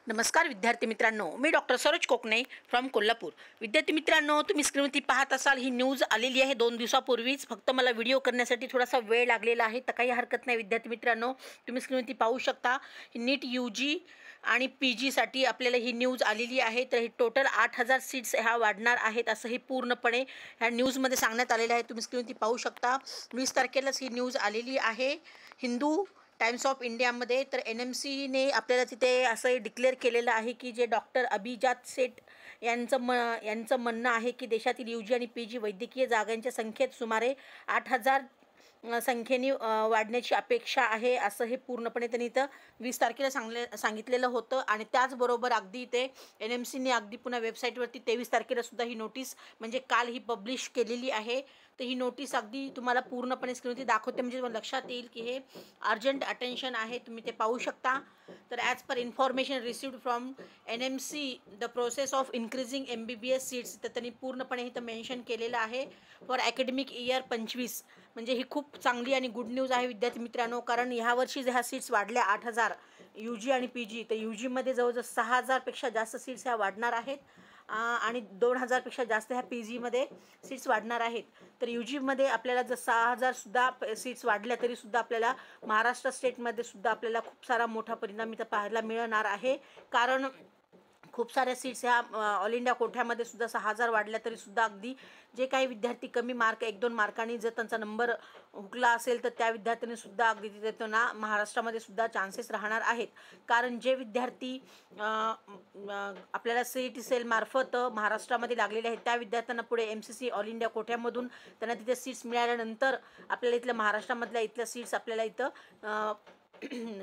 नमस्कार विद्यार्थी मित्रांनो, मी डॉक्टर सरोज कोकणे फ्रॉम कोल्हापूर। विद्यार्थी मित्रांनो, तुम्ही स्क्रीनवरती पाहत असाल ही न्यूज आलेली आहे 2 दिवसापूर्वीच। फक्त मला व्हिडिओ करण्यासाठी थोडासा वेळ लागलेला आहे, तर काही हरकत नाही। विद्यार्थी मित्रांनो, तुम्ही स्क्रीनवरती पाहू शकता नीट यूजी आणि पीजीसाठी आपल्याला ही न्यूज आलेली आहे। तर ही टोटल 8000 सीट्स ह्या वाढणार आहेत असं ही पूर्णपणे ह्या न्यूजमध्ये सांगण्यात आलेलं आहे। तुम्ही स्क्रीनवरती पाहू शकता 20 तारखेलाच ही न्यूज आलेली आहे हिंदू टाइम्स ऑफ इंडियामध्ये। तर NMCने आपल्याला तिथे असं डिक्लेअर केलेलं आहे की जे डॉक्टर अभिजात सेठ यांचं म्हणणं आहे की देशातील यूजी आणि पीजी वैद्यकीय जागांच्या संख्येत सुमारे 8000 संख्येने वाढण्याची अपेक्षा आहे असं हे पूर्णपणे त्यांनी इथं 20 तारखेला सांगितलेलं होतं। आणि त्याचबरोबर अगदी इथे NMCने अगदी पुन्हा वेबसाईटवरती 23 तारखेला सुद्धा ही नोटीस म्हणजे काल ही पब्लिश केलेली आहे। तर ही नोटीस अगदी तुम्हाला पूर्णपणे स्क्रीनवरती दाखवते म्हणजे तुम्हाला लक्षात येईल की हे अर्जंट अटेन्शन आहे, तुम्ही ते पाहू शकता। तर as per information received from NMC the process of increasing MBBS seats, तर त्यांनी पूर्णपणे इथं मेन्शन केलेलं आहे फॉर ॲकॅडमिक इयर 25। म्हणजे ही खूप चांगली आणि गुड न्यूज आहे विद्यार्थी मित्रांनो, कारण ह्या वर्षी ह्या सीट्स वाढल्या 8000 यूजी आणि पीजी। तर यूजीमध्ये जवळजवळ 6000 पेक्षा जास्त सीट्स ह्या वाढणार आहेत आणि 2000 पेक्षा जास्त ह्या पीजीमध्ये सीट्स वाढणार आहेत। तर यूजीमध्ये आपल्याला जर 6000 सुद्धा सीट्स वाढल्या तरी सुद्धा आपल्याला महाराष्ट्र स्टेटमध्ये सुद्धा आपल्याला खूप सारा मोठा परिणाम इथं पाहायला मिळणार आहे, कारण खूप साऱ्या सीट्स ह्या ऑल इंडिया कोठ्यामध्ये सुद्धा 6000 वाढल्या तरी सुद्धा अगदी जे काही विद्यार्थी कमी मार्क 1-2 मार्कांनी जर त्यांचा नंबर हुकला असेल तर त्या विद्यार्थ्यांनी सुद्धा अगदी तिथे त्यांना महाराष्ट्रामध्ये सुद्धा चान्सेस राहणार आहेत। कारण जे विद्यार्थी आपल्याला CET सेल मार्फत महाराष्ट्रामध्ये लागलेले आहेत त्या विद्यार्थ्यांना पुढे MCC ऑल इंडिया कोठ्यामधून त्यांना तिथे सीट्स मिळाल्यानंतर आपल्याला इथल्या महाराष्ट्रामधल्या इथल्या सीट्स आपल्याला इथं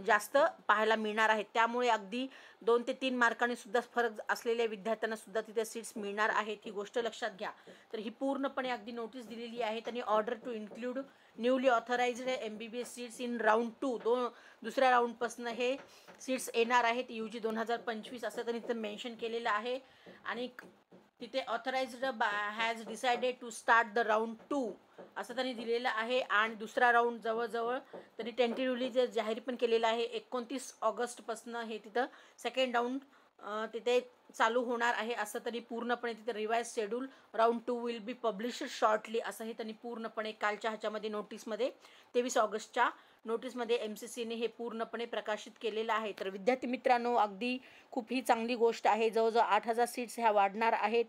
जास्त पाहायला मिळणार आहेत। त्यामुळे अगदी 2 ते 3 मार्कांनी सुद्धा फरक असलेल्या विद्यार्थ्यांना सुद्धा तिथे सीट्स मिळणार आहेत, ही गोष्ट लक्षात घ्या। तर ही पूर्णपणे अगदी नोटीस दिलेली आहे त्यांनी, order to include newly authorised MBBS seats in round 2 दुसऱ्या राऊंडपासून हे सीट्स येणार आहेत यूजी 2025 असं त्यांनी इथं मेन्शन केलेलं आहे। आणि तिथे authorised has decided to start the round 2 असं त्यांनी दिलेलं आहे। आणि दुसरा राऊंड जवळजवळ त्यांनी टेंटेटिव्हली जे जाहीर पण केलेलं आहे 29 ऑगस्टपासून हे तिथं सेकंड राऊंड तिथे चालू होणार आहे असं त्यांनी पूर्णपणे तिथे revise schedule round 2 will be publish shortly असं हे त्यांनी पूर्णपणे कालच्या ह्याच्यामध्ये नोटीसमध्ये 23 ऑगस्टच्या नोटीसमध्ये MCCने हे पूर्णपणे प्रकाशित केलेलं आहे। तर विद्यार्थी मित्रांनो, अगदी खूप ही चांगली गोष्ट आहे। जवळजवळ 8000 सीट्स ह्या वाढणार आहेत।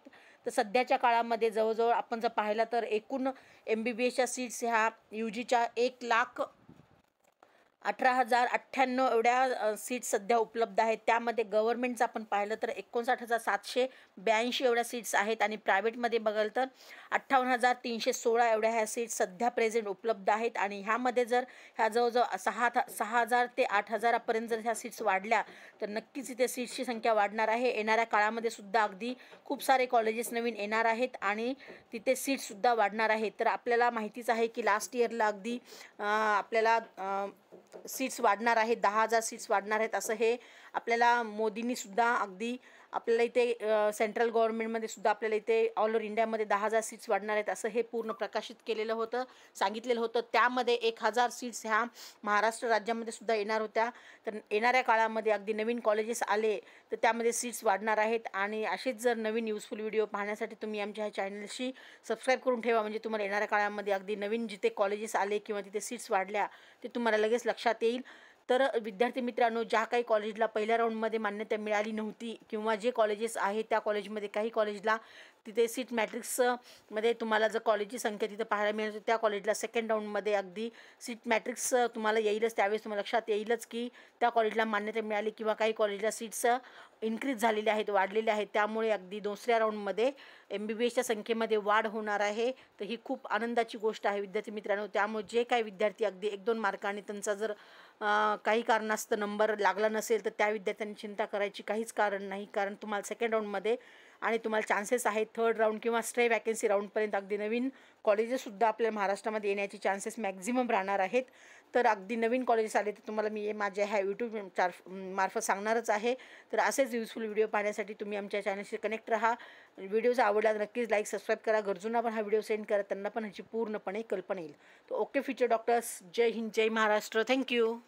तर सध्याच्या काळामध्ये जवळजवळ आपण जर पाहिलं तर एकूण MBBSच्या सीट्स ह्या यूजीच्या 1,18,098 एवढ्या सीट्स सध्या उपलब्ध आहेत। त्यामध्ये गव्हर्नमेंटचं आपण पाहिलं तर 59,782 एवढ्या सीट्स आहेत आणि प्रायव्हेटमध्ये बघाल तर 58,316 एवढ्या ह्या सीट्स सध्या प्रेझेंट उपलब्ध आहेत। आणि ह्यामध्ये जर ह्या जवळजवळ 6,000 ते 8,000 पर्यंत जर ह्या सीट्स वाढल्या तर नक्कीच इथे सीट्सची संख्या वाढणार आहे। येणाऱ्या काळामध्ये सुद्धा अगदी खूप सारे कॉलेजेस नवीन येणार आहेत आणि तिथे सीट्ससुद्धा वाढणार आहेत। तर आपल्याला माहितीच आहे की लास्ट इयरला अगदी आपल्याला सीट्स वाढणार आहेत, 10,000 सीट्स वाढणार आहेत असं हे आपल्याला मोदींनी सुद्धा अगदी आपल्याला इथे सेंट्रल गव्हर्नमेंटमध्ये सुद्धा आपल्याला इथे ऑल ओव्हर इंडियामध्ये 10,000 सीट्स वाढणार आहेत असं हे पूर्ण प्रकाशित केलेलं होतं, सांगितलेलं होतं। त्यामध्ये 1000 सीट्स ह्या महाराष्ट्र राज्यामध्ये सुद्धा येणार होत्या। तर येणाऱ्या काळामध्ये अगदी नवीन कॉलेजेस आले तर त्यामध्ये सीट्स वाढणार आहेत। आणि असेच जर नवीन युजफुल व्हिडिओ पाहण्यासाठी तुम्ही आमच्या ह्या चॅनलशी सबस्क्राईब करून ठेवा, म्हणजे तुम्हाला येणाऱ्या काळामध्ये अगदी नवीन जिथे कॉलेजेस आले किंवा तिथे सीट्स वाढल्या ते तुम्हाला लगेच लक्षात येईल। तर विद्यार्थी मित्रांनो, ज्या काही कॉलेजला पहिल्या राऊंडमध्ये मान्यता मिळाली नव्हती किंवा जे कॉलेजेस आहेत त्या कॉलेजमध्ये काही कॉलेजला तिथे सीट मॅट्रिक्समध्ये तुम्हाला जर कॉलेजची संख्या तिथे पाहायला मिळते त्या कॉलेजला सेकंड राऊंडमध्ये अगदी सीट मॅट्रिक्स तुम्हाला येईलच, त्यावेळेस तुम्हाला लक्षात येईलच की त्या कॉलेजला मान्यता मिळाली किंवा काही कॉलेजला सीट्स इन्क्रीज झालेले आहेत, वाढलेले आहेत। त्यामुळे अगदी दुसऱ्या राऊंडमध्ये MBBSच्या संख्येमध्ये वाढ होणार आहे। तर ही खूप आनंदाची गोष्ट आहे विद्यार्थी मित्रांनो। त्यामुळे जे काही विद्यार्थी अगदी 1-2 मार्कांनी त्यांचा जर काही कारणास्तव नंबर लागला नसेल तर त्या विद्यार्थ्यांनी चिंता करायची काहीच कारण नाही, कारण तुम्हाला सेकंड राऊंडमध्ये आणि तुम्हाला चान्सेस आहेत थर्ड राऊंड किंवा स्ट्रे वॅकन्सी राऊंडपर्यंत अगदी नवीन कॉलेजेससुद्धा आपल्या महाराष्ट्रामध्ये येण्याची चान्सेस मॅक्झिमम राहणार आहेत। तर अगदी नवीन कॉलेजेस आले तर तुम्हाला मी माझ्या ह्या यूट्यूब मार्फत सांगणारच आहे। तर असेच युजफुल व्हिडिओ पाहण्यासाठी तुम्ही आमच्या चॅनलशी कनेक्ट राहा। व्हिडिओज आवडला नक्कीच लाईक सबस्क्राईब करा, गरजूंना पण हा व्हिडिओ सेंड करा, त्यांना पण ह्याची पूर्णपणे कल्पना येईल। तर ओके फ्युचर डॉक्टर्स, जय हिंद, जय महाराष्ट्र, थँक्यू।